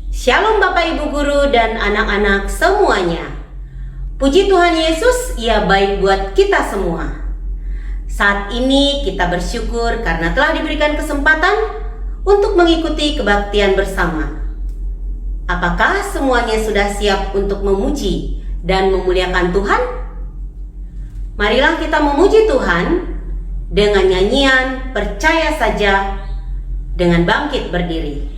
Shalom Bapak Ibu Guru dan anak-anak semuanya. Puji Tuhan Yesus, Ia baik buat kita semua. Saat ini kita bersyukur karena telah diberikan kesempatan untuk mengikuti kebaktian bersama. Apakah semuanya sudah siap untuk memuji dan memuliakan Tuhan? Marilah kita memuji Tuhan dengan nyanyian Percaya Saja dengan bangkit berdiri.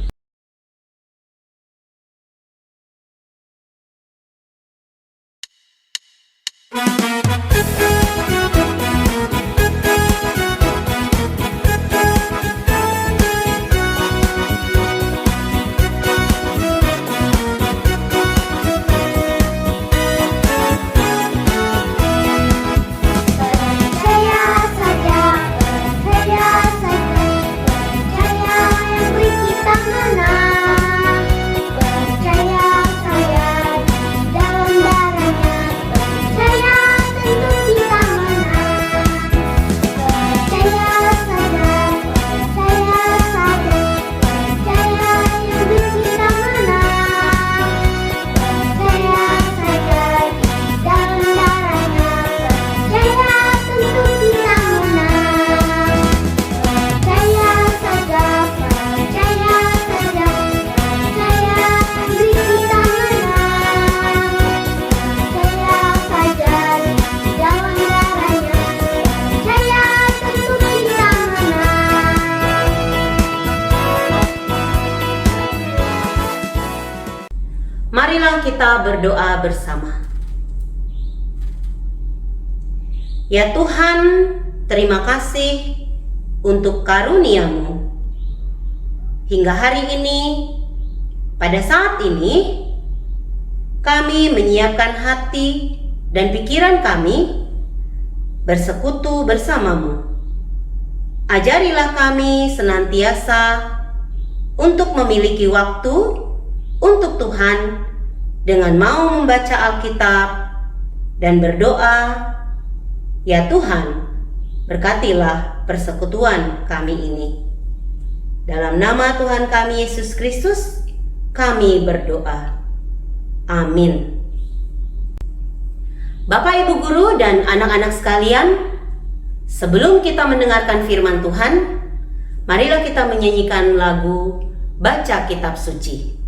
Marilah kita berdoa bersama. Ya Tuhan, terima kasih untuk karunia-Mu. Hingga hari ini, pada saat ini, kami menyiapkan hati dan pikiran kami bersekutu bersama-Mu. Ajarilah kami senantiasa untuk memiliki waktu untuk Tuhan dengan mau membaca Alkitab dan berdoa. Ya Tuhan, berkatilah persekutuan kami ini. Dalam nama Tuhan kami Yesus Kristus, kami berdoa. Amin. Bapak Ibu Guru dan anak-anak sekalian, sebelum kita mendengarkan firman Tuhan, marilah kita menyanyikan lagu Baca Kitab Suci.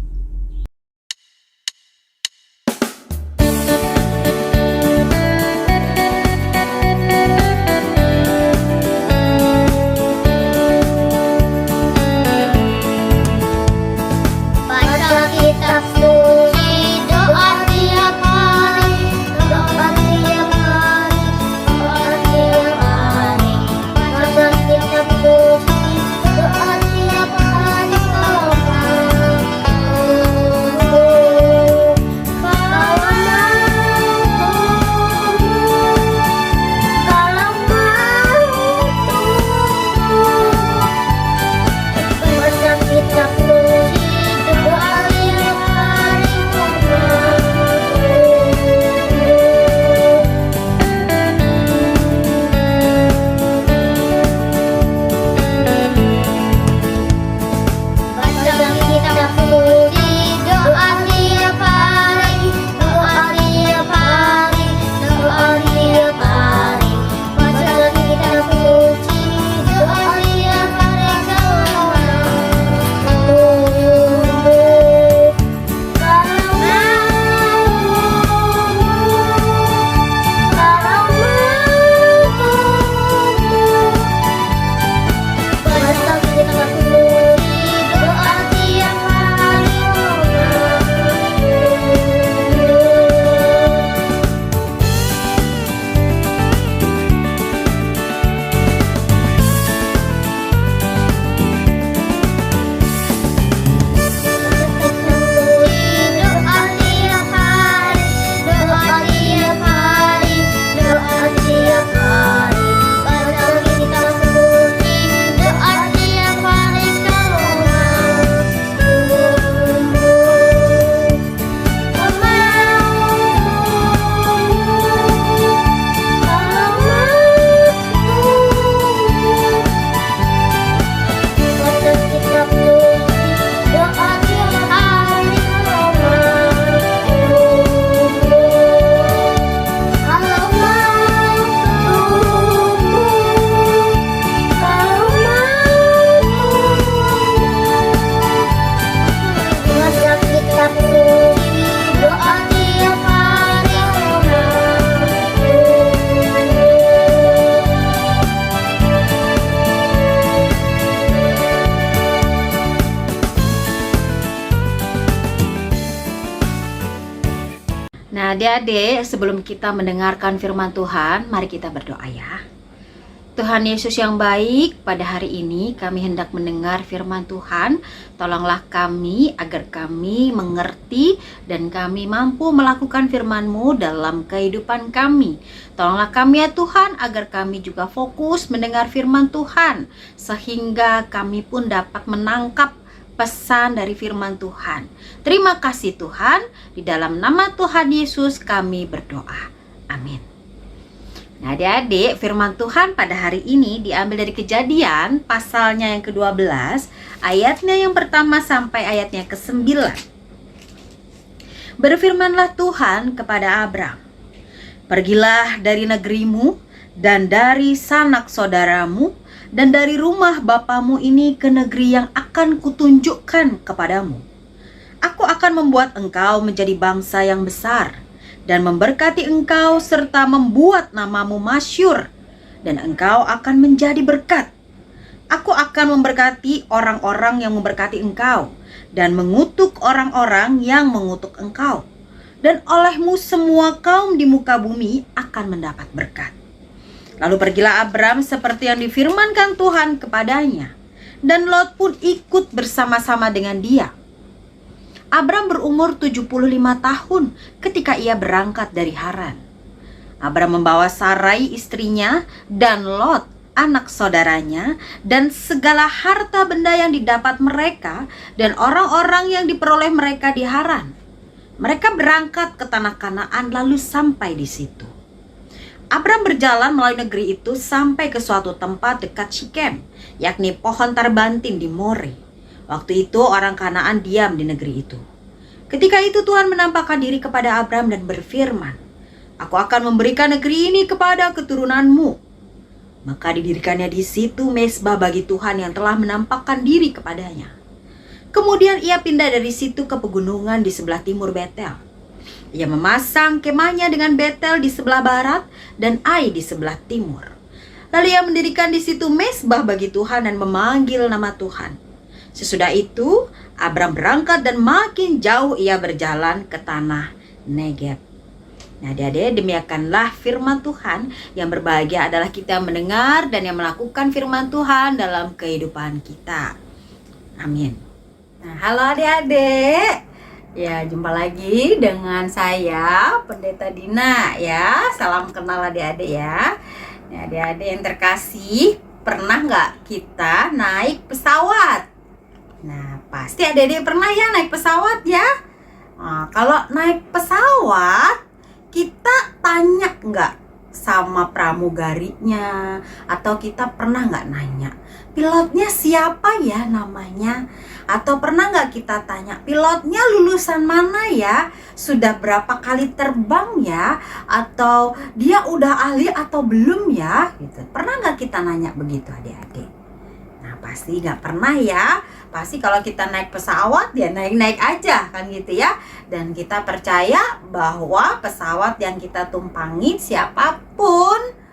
Doa tiap hari kau Nah, adik-adik, sebelum kita mendengarkan firman Tuhan, mari kita berdoa ya. Tuhan Yesus yang baik, pada hari ini kami hendak mendengar firman Tuhan. Tolonglah kami agar kami mengerti dan kami mampu melakukan firman-Mu dalam kehidupan kami. Tolonglah kami ya Tuhan, agar kami juga fokus mendengar firman Tuhan, sehingga kami pun dapat menangkap pesan dari firman Tuhan. Terima kasih Tuhan, di dalam nama Tuhan Yesus kami berdoa. Amin. Nah, adik-adik, firman Tuhan pada hari ini diambil dari Kejadian pasalnya yang ke-12, ayatnya yang pertama sampai ayatnya ke-9. Berfirmanlah Tuhan kepada Abram, "Pergilah dari negerimu dan dari sanak saudaramu dan dari rumah bapamu ini ke negeri yang akan kutunjukkan kepadamu. Aku akan membuat engkau menjadi bangsa yang besar dan memberkati engkau serta membuat namamu masyhur, dan engkau akan menjadi berkat. Aku akan memberkati orang-orang yang memberkati engkau, dan mengutuk orang-orang yang mengutuk engkau. Dan olehmu semua kaum di muka bumi akan mendapat berkat." Lalu pergilah Abram seperti yang difirmankan Tuhan kepadanya, dan Lot pun ikut bersama-sama dengan dia. Abram berumur 75 tahun ketika ia berangkat dari Haran. Abram membawa Sarai istrinya dan Lot anak saudaranya dan segala harta benda yang didapat mereka dan orang-orang yang diperoleh mereka di Haran. Mereka berangkat ke tanah Kanaan lalu sampai di situ. Abram berjalan melalui negeri itu sampai ke suatu tempat dekat Sikem, yakni pohon tarbantin di More. Waktu itu orang Kanaan diam di negeri itu. Ketika itu Tuhan menampakkan diri kepada Abram dan berfirman, "Aku akan memberikan negeri ini kepada keturunanmu." Maka didirikannya di situ mezbah bagi Tuhan yang telah menampakkan diri kepadanya. Kemudian ia pindah dari situ ke pegunungan di sebelah timur Betel. Ia memasang kemahnya dengan Betel di sebelah barat dan Ai di sebelah timur. Lalu ia mendirikan di situ mezbah bagi Tuhan dan memanggil nama Tuhan. Sesudah itu, Abram berangkat dan makin jauh ia berjalan ke tanah Negeb. Nah, adik-adik, demikianlah firman Tuhan. Yang berbahagia adalah kita mendengar dan yang melakukan firman Tuhan dalam kehidupan kita. Amin. Nah, halo adik-adik. Ya, jumpa lagi dengan saya, Pendeta Dina ya. Salam kenal adik-adik ya. Nah, adik-adik yang terkasih, pernah nggak kita naik pesawat? Nah, pasti adik-adik pernah ya naik pesawat ya. Nah, kalau naik pesawat, kita tanya nggak sama pramugarinya? Atau kita pernah nggak nanya, pilotnya siapa ya namanya? Atau pernah nggak kita tanya, pilotnya lulusan mana ya? Sudah berapa kali terbang ya? Atau dia udah ahli atau belum ya? Gitu. Pernah nggak kita nanya begitu adik-adik? Nah, pasti nggak pernah ya. Pasti kalau kita naik pesawat ya naik-naik aja kan gitu ya. Dan kita percaya bahwa pesawat yang kita tumpangi siapapun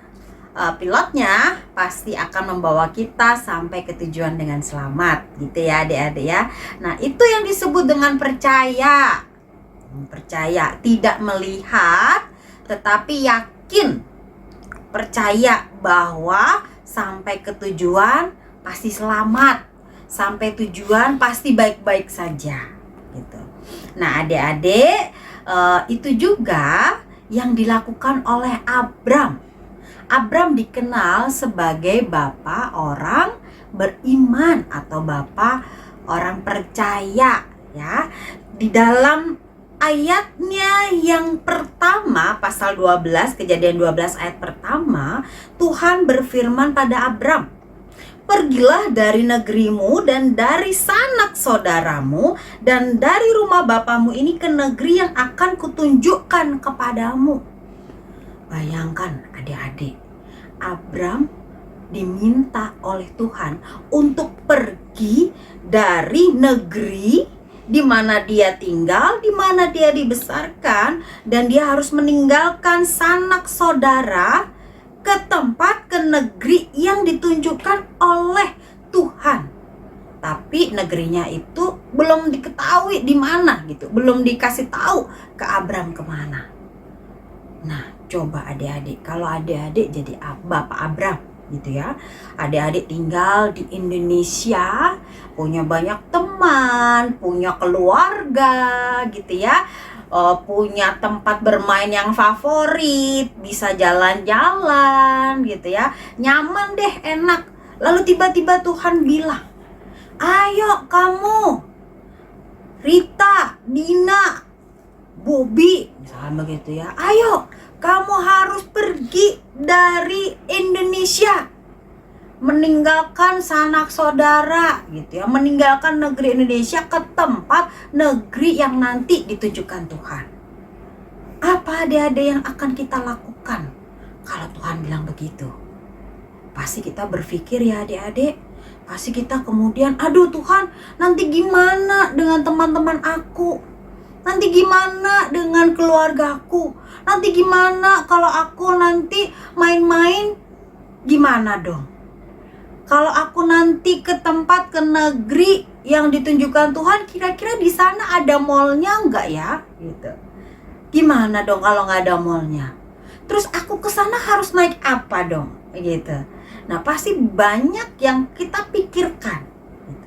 pilotnya pasti akan membawa kita sampai ke tujuan dengan selamat gitu ya adik-adik ya. Nah, itu yang disebut dengan percaya. Percaya, tidak melihat tetapi yakin. Percaya bahwa sampai ke tujuan pasti selamat. Sampai tujuan pasti baik-baik saja gitu. Nah, adik-adik, itu juga yang dilakukan oleh Abram. Abram dikenal sebagai bapak orang beriman atau bapak orang percaya ya. Di dalam ayatnya yang pertama, pasal 12, Kejadian 12 ayat pertama, Tuhan berfirman pada Abram, "Pergilah dari negerimu dan dari sanak saudaramu dan dari rumah bapamu ini ke negeri yang akan kutunjukkan kepadamu." Bayangkan adik-adik, Abram diminta oleh Tuhan untuk pergi dari negeri di mana dia tinggal, di mana dia dibesarkan, dan dia harus meninggalkan sanak saudara ke tempat, ke negeri yang ditunjukkan oleh Tuhan. Tapi negerinya itu belum diketahui di mana gitu, belum dikasih tahu ke Abram kemana. Nah, coba adik-adik, kalau adik-adik jadi Bapak Abram gitu ya. Adik-adik tinggal di Indonesia, punya banyak teman, punya keluarga gitu ya. Punya tempat bermain yang favorit, bisa jalan-jalan gitu ya. Nyaman deh, enak. Lalu tiba-tiba Tuhan bilang, "Ayo kamu, Rita, Dina, Bobby," misalnya begitu ya. "Ayo, kamu harus pergi dari Indonesia, meninggalkan sanak saudara gitu ya, meninggalkan negeri Indonesia ke tempat negeri yang nanti ditunjukkan Tuhan." Apa adik-adik yang akan kita lakukan kalau Tuhan bilang begitu? Pasti kita berpikir ya adik-adik, pasti kita kemudian, "Aduh Tuhan, nanti gimana dengan teman-teman aku? Nanti gimana dengan keluargaku? Nanti gimana kalau aku nanti main-main? Gimana dong? Kalau aku nanti ke tempat, ke negeri yang ditunjukkan Tuhan, kira-kira di sana ada mallnya nggak ya?" Gitu. Gimana dong kalau nggak ada mallnya? Terus aku ke sana harus naik apa dong? Gitu. Nah, pasti banyak yang kita pikirkan. Gitu.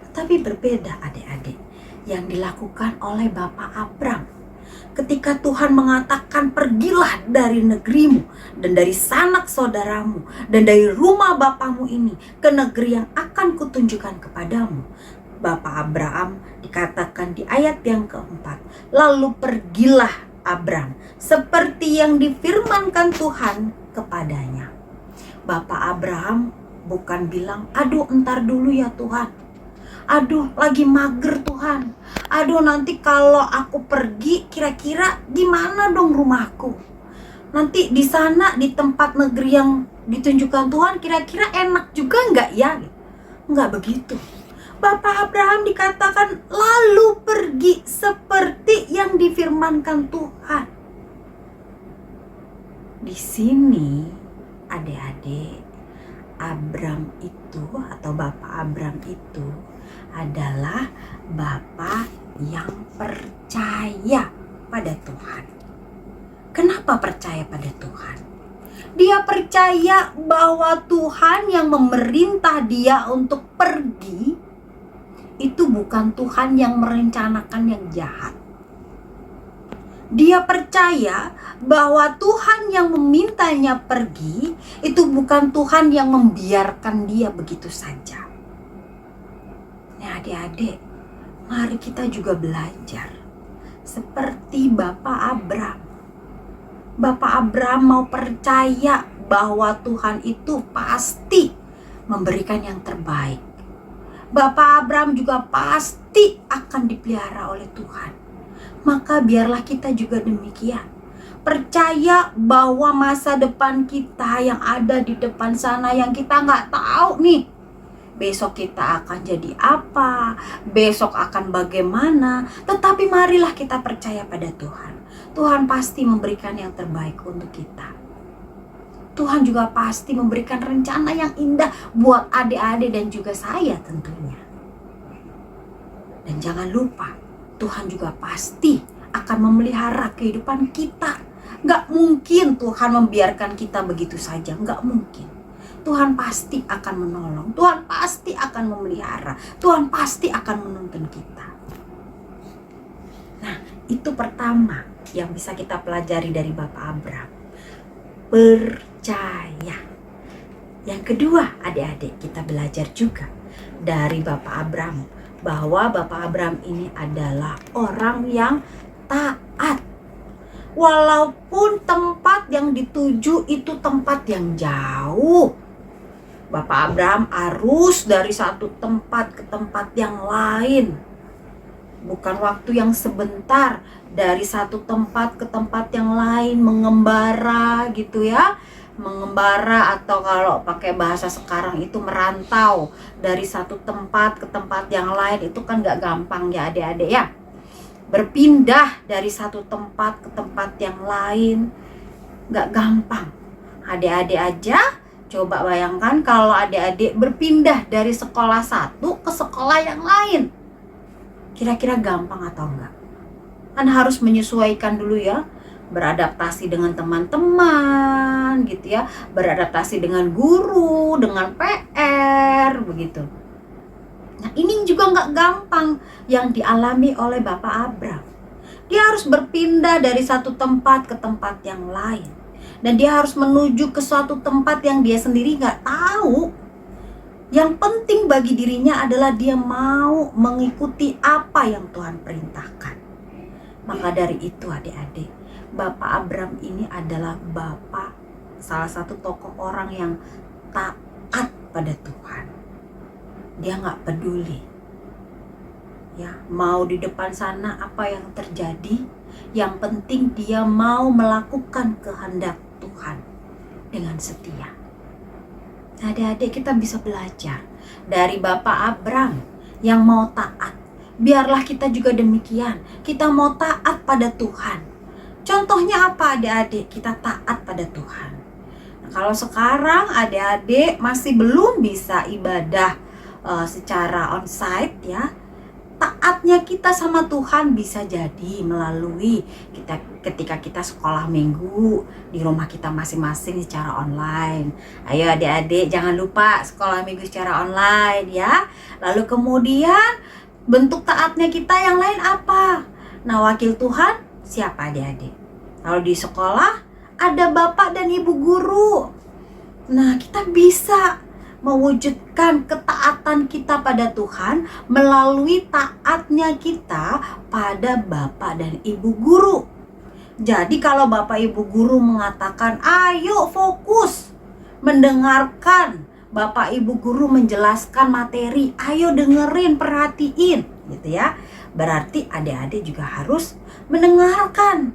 Tetapi berbeda adik-adik yang dilakukan oleh Bapak Abram. Ketika Tuhan mengatakan, "Pergilah dari negerimu dan dari sanak saudaramu dan dari rumah bapamu ini ke negeri yang akan kutunjukkan kepadamu." Bapak Abraham dikatakan di ayat yang keempat, "Lalu pergilah Abram seperti yang difirmankan Tuhan kepadanya." Bapak Abraham bukan bilang, "Aduh entar dulu ya Tuhan. Aduh lagi mager Tuhan. Aduh nanti kalau aku pergi kira-kira gimana dong rumahku? Nanti di sana di tempat negeri yang ditunjukkan Tuhan kira-kira enak juga nggak ya?" Nggak begitu. Bapak Abraham dikatakan lalu pergi seperti yang difirmankan Tuhan. Di sini adik-adik, Abram itu atau Bapak Abram itu adalah Bapak yang percaya pada Tuhan. Kenapa percaya pada Tuhan? Dia percaya bahwa Tuhan yang memerintah dia untuk pergi itu bukan Tuhan yang merencanakan yang jahat. Dia percaya bahwa Tuhan yang memintanya pergi itu bukan Tuhan yang membiarkan dia begitu saja. Nah adik-adik, mari kita juga belajar seperti Bapak Abram. Bapak Abram mau percaya bahwa Tuhan itu pasti memberikan yang terbaik. Bapak Abram juga pasti akan dipelihara oleh Tuhan. Maka biarlah kita juga demikian. Percaya bahwa masa depan kita yang ada di depan sana yang kita nggak tahu nih. Besok kita akan jadi apa, besok akan bagaimana. Tetapi marilah kita percaya pada Tuhan. Tuhan pasti memberikan yang terbaik untuk kita. Tuhan juga pasti memberikan rencana yang indah buat adik-adik dan juga saya tentunya. Dan jangan lupa, Tuhan juga pasti akan memelihara kehidupan kita. Gak mungkin Tuhan membiarkan kita begitu saja, gak mungkin. Tuhan pasti akan menolong, Tuhan pasti akan memelihara, Tuhan pasti akan menuntun kita. Nah, itu pertama yang bisa kita pelajari dari Bapak Abram. Percaya. Yang kedua, adik-adik, kita belajar juga dari Bapak Abram bahwa Bapak Abram ini adalah orang yang taat. Walaupun tempat yang dituju itu tempat yang jauh, Bapak Abram harus dari satu tempat ke tempat yang lain. Bukan waktu yang sebentar, dari satu tempat ke tempat yang lain, mengembara gitu ya. Mengembara atau kalau pakai bahasa sekarang itu merantau dari satu tempat ke tempat yang lain, itu kan gak gampang ya adik-adik ya. Berpindah dari satu tempat ke tempat yang lain gak gampang. Adik-adik aja coba bayangkan kalau adik-adik berpindah dari sekolah satu ke sekolah yang lain. Kira-kira gampang atau enggak? Kan harus menyesuaikan dulu ya. beradaptasi dengan teman-teman gitu ya, beradaptasi dengan guru, dengan PR begitu. Nah, ini juga nggak gampang yang dialami oleh Bapak Abram. Dia harus berpindah dari satu tempat ke tempat yang lain, dan dia harus menuju ke suatu tempat yang dia sendiri nggak tahu. Yang penting bagi dirinya adalah dia mau mengikuti apa yang Tuhan perintahkan. Maka dari itu adik-adik, Bapak Abram ini adalah bapak, salah satu tokoh orang yang taat pada Tuhan. Dia nggak peduli ya mau di depan sana apa yang terjadi, yang penting dia mau melakukan kehendak Tuhan dengan setia. Adik-adik, kita bisa belajar dari Bapak Abram yang mau taat. Biarlah kita juga demikian, kita mau taat pada Tuhan. Contohnya apa adik-adik? Kita taat pada Tuhan. Nah, kalau sekarang adik-adik masih belum bisa ibadah secara onsite ya, taatnya kita sama Tuhan bisa jadi melalui ketika kita sekolah minggu di rumah kita masing-masing secara online. Ayo adik-adik, jangan lupa sekolah minggu secara online ya. Lalu kemudian bentuk taatnya kita yang lain apa? Nah, wakil Tuhan siapa adik-adik? Kalau di sekolah ada bapak dan ibu guru. Nah, kita bisa mewujudkan ketaatan kita pada Tuhan melalui taatnya kita pada bapak dan ibu guru. Jadi kalau bapak ibu guru mengatakan ayo fokus mendengarkan bapak ibu guru menjelaskan materi, ayo dengerin, perhatiin gitu ya, berarti adik-adik juga harus mendengarkan.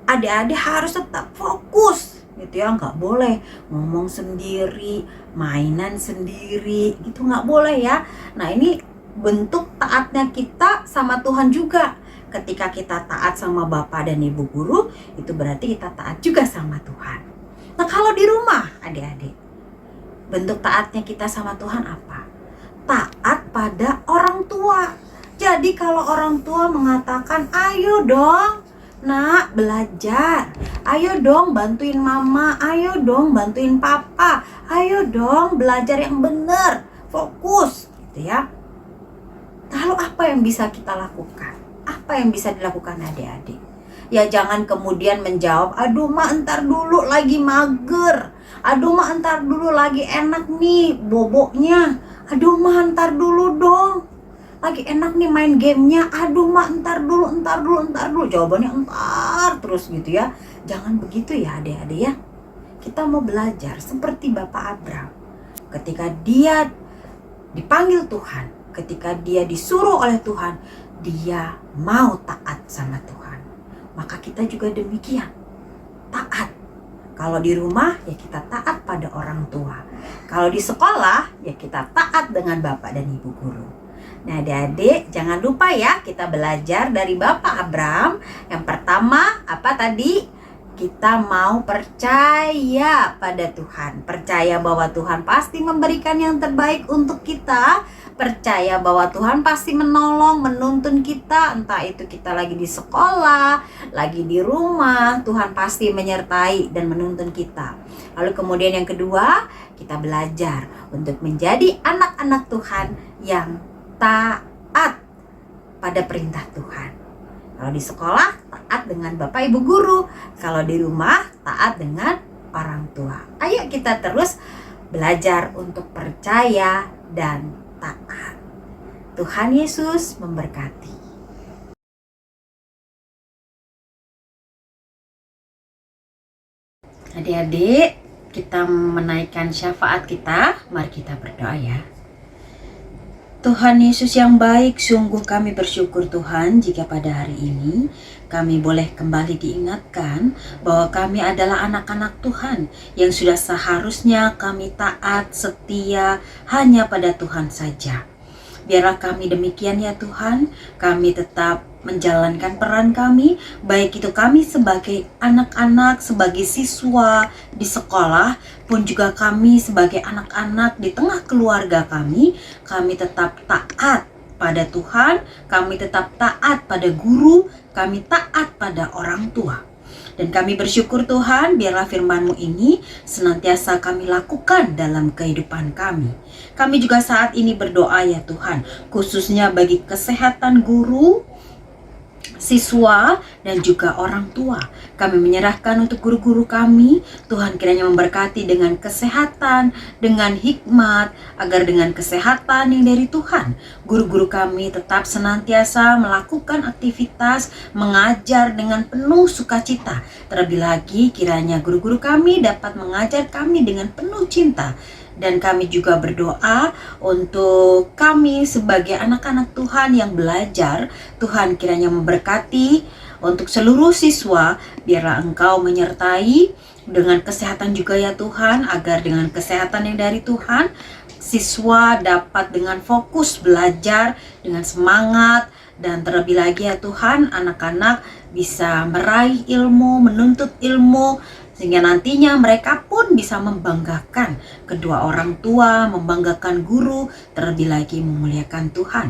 Adik-adik harus tetap fokus gitu ya, nggak boleh ngomong sendiri, mainan sendiri gitu, nggak boleh ya. Nah, ini bentuk taatnya kita sama Tuhan juga. Ketika kita taat sama bapak dan ibu guru, itu berarti kita taat juga sama Tuhan. Nah, kalau di rumah adik-adik, bentuk taatnya kita sama Tuhan apa? Taat pada orang tua. Jadi kalau orang tua mengatakan ayo dong nak belajar, ayo dong bantuin mama, ayo dong bantuin papa, ayo dong belajar yang benar, fokus gitu ya. Lalu apa yang bisa kita lakukan? Apa yang bisa dilakukan adik-adik? Ya jangan kemudian menjawab, aduh ma entar dulu lagi mager, aduh ma entar dulu lagi enak nih boboknya, aduh ma entar dulu dong lagi enak nih main gamenya, aduh ma entar dulu. Jawabannya entar terus gitu ya. Jangan begitu ya adik-adik ya. Kita mau belajar seperti Bapak Abram. Ketika dia dipanggil Tuhan, ketika dia disuruh oleh Tuhan, dia mau taat sama Tuhan. Maka kita juga demikian, taat. Kalau di rumah ya kita taat pada orang tua. Kalau di sekolah ya kita taat dengan bapak dan ibu guru. Nah adik-adik, jangan lupa ya kita belajar dari Bapak Abram. Yang pertama apa tadi? Kita mau percaya pada Tuhan. Percaya bahwa Tuhan pasti memberikan yang terbaik untuk kita. Percaya bahwa Tuhan pasti menolong, menuntun kita. Entah itu kita lagi di sekolah, lagi di rumah, Tuhan pasti menyertai dan menuntun kita. Lalu kemudian yang kedua, kita belajar untuk menjadi anak-anak Tuhan yang taat pada perintah Tuhan. Kalau di sekolah taat dengan bapak ibu guru, kalau di rumah taat dengan orang tua. Ayo kita terus belajar untuk percaya dan taat. Tuhan Yesus memberkati. Adik-adik, kita menaikkan syafaat kita. Mari kita berdoa ya. Tuhan Yesus yang baik, sungguh kami bersyukur Tuhan jika pada hari ini kami boleh kembali diingatkan bahwa kami adalah anak-anak Tuhan yang sudah seharusnya kami taat, setia hanya pada Tuhan saja. Biarlah kami demikian ya Tuhan, kami tetap menjalankan peran kami, baik itu kami sebagai anak-anak, sebagai siswa di sekolah, pun juga kami sebagai anak-anak di tengah keluarga kami tetap taat pada Tuhan, kami tetap taat pada guru, kami taat pada orang tua. Dan kami bersyukur Tuhan, biarlah firman-Mu ini senantiasa kami lakukan dalam kehidupan kami. Kami juga saat ini berdoa ya Tuhan, khususnya bagi kesehatan guru, siswa, dan juga orang tua. Kami menyerahkan untuk guru-guru kami, Tuhan kiranya memberkati dengan kesehatan, dengan hikmat, agar dengan kesehatan yang dari Tuhan, guru-guru kami tetap senantiasa melakukan aktivitas, mengajar dengan penuh sukacita. Terlebih lagi kiranya guru-guru kami dapat mengajar kami dengan penuh cinta. Dan kami juga berdoa untuk kami sebagai anak-anak Tuhan yang belajar. Tuhan kiranya memberkati untuk seluruh siswa. Biarlah Engkau menyertai dengan kesehatan juga ya Tuhan. Agar dengan kesehatan yang dari Tuhan, siswa dapat dengan fokus belajar, dengan semangat. Dan terlebih lagi ya Tuhan, anak-anak bisa meraih ilmu, menuntut ilmu, sehingga nantinya mereka pun bisa membanggakan kedua orang tua, membanggakan guru, terlebih lagi memuliakan Tuhan.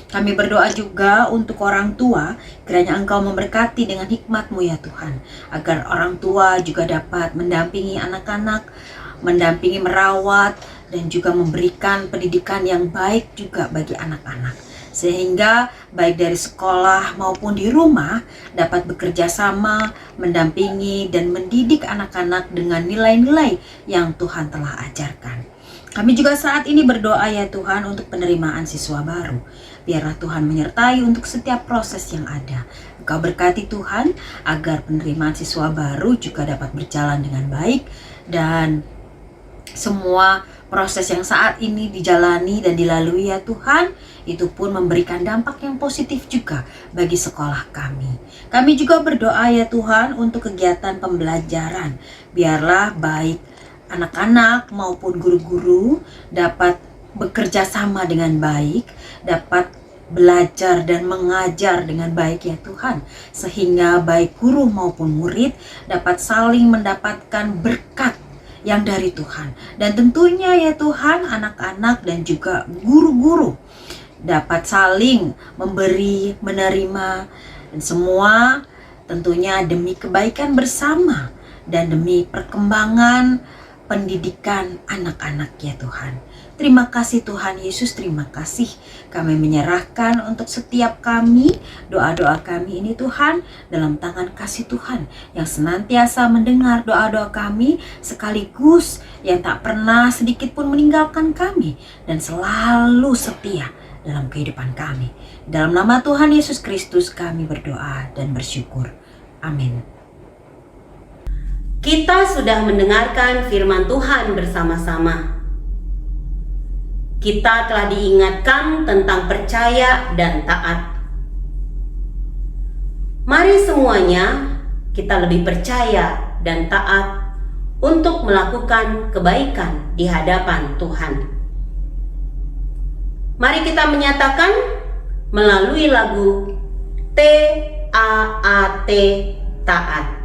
Kami berdoa juga untuk orang tua, kiranya Engkau memberkati dengan hikmat-Mu ya Tuhan, agar orang tua juga dapat mendampingi anak-anak, mendampingi merawat, dan juga memberikan pendidikan yang baik juga bagi anak-anak. Sehingga baik dari sekolah maupun di rumah dapat bekerja sama, mendampingi dan mendidik anak-anak dengan nilai-nilai yang Tuhan telah ajarkan. Kami juga saat ini berdoa ya Tuhan untuk penerimaan siswa baru. Biarlah Tuhan menyertai untuk setiap proses yang ada. Engkau berkati Tuhan agar penerimaan siswa baru juga dapat berjalan dengan baik, dan semua proses yang saat ini dijalani dan dilalui ya Tuhan, itu pun memberikan dampak yang positif juga bagi sekolah kami. Kami juga berdoa ya Tuhan untuk kegiatan pembelajaran. Biarlah baik anak-anak maupun guru-guru dapat bekerja sama dengan baik, dapat belajar dan mengajar dengan baik ya Tuhan, sehingga baik guru maupun murid dapat saling mendapatkan berkat yang dari Tuhan. Dan tentunya ya Tuhan, anak-anak dan juga guru-guru dapat saling memberi, menerima, dan semua tentunya demi kebaikan bersama dan demi perkembangan pendidikan anak-anak ya Tuhan. Terima kasih Tuhan Yesus, terima kasih. Kami menyerahkan untuk setiap kami, doa-doa kami ini Tuhan, dalam tangan kasih Tuhan yang senantiasa mendengar doa-doa kami, sekaligus yang tak pernah sedikit pun meninggalkan kami dan selalu setia dalam kehidupan kami. Dalam nama Tuhan Yesus Kristus kami berdoa dan bersyukur. Amin. Kita sudah mendengarkan firman Tuhan bersama-sama. Kita telah diingatkan tentang percaya dan taat. Mari semuanya kita lebih percaya dan taat untuk melakukan kebaikan di hadapan Tuhan. Mari kita menyatakan melalui lagu T-A-A-T, taat.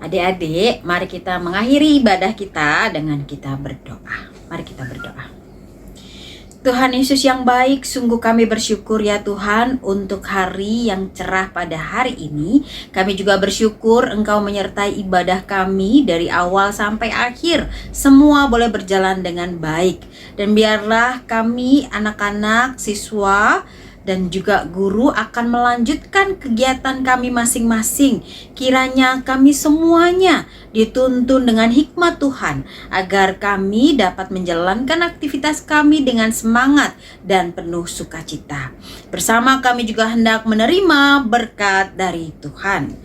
Adik-adik, mari kita mengakhiri ibadah kita dengan kita berdoa. Mari kita berdoa. Tuhan Yesus yang baik, sungguh kami bersyukur ya Tuhan untuk hari yang cerah pada hari ini. Kami juga bersyukur Engkau menyertai ibadah kami dari awal sampai akhir. Semua boleh berjalan dengan baik. Dan biarlah kami anak-anak, siswa, dan juga guru akan melanjutkan kegiatan kami masing-masing. Kiranya kami semuanya dituntun dengan hikmat Tuhan, agar kami dapat menjalankan aktivitas kami dengan semangat dan penuh sukacita. Bersama kami juga hendak menerima berkat dari Tuhan.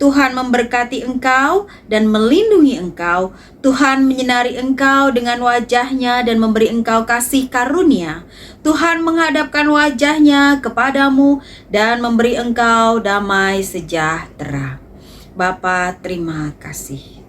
Tuhan memberkati engkau dan melindungi engkau. Tuhan menyinari engkau dengan wajahnya dan memberi engkau kasih karunia. Tuhan menghadapkan wajahnya kepadamu dan memberi engkau damai sejahtera. Bapa, terima kasih.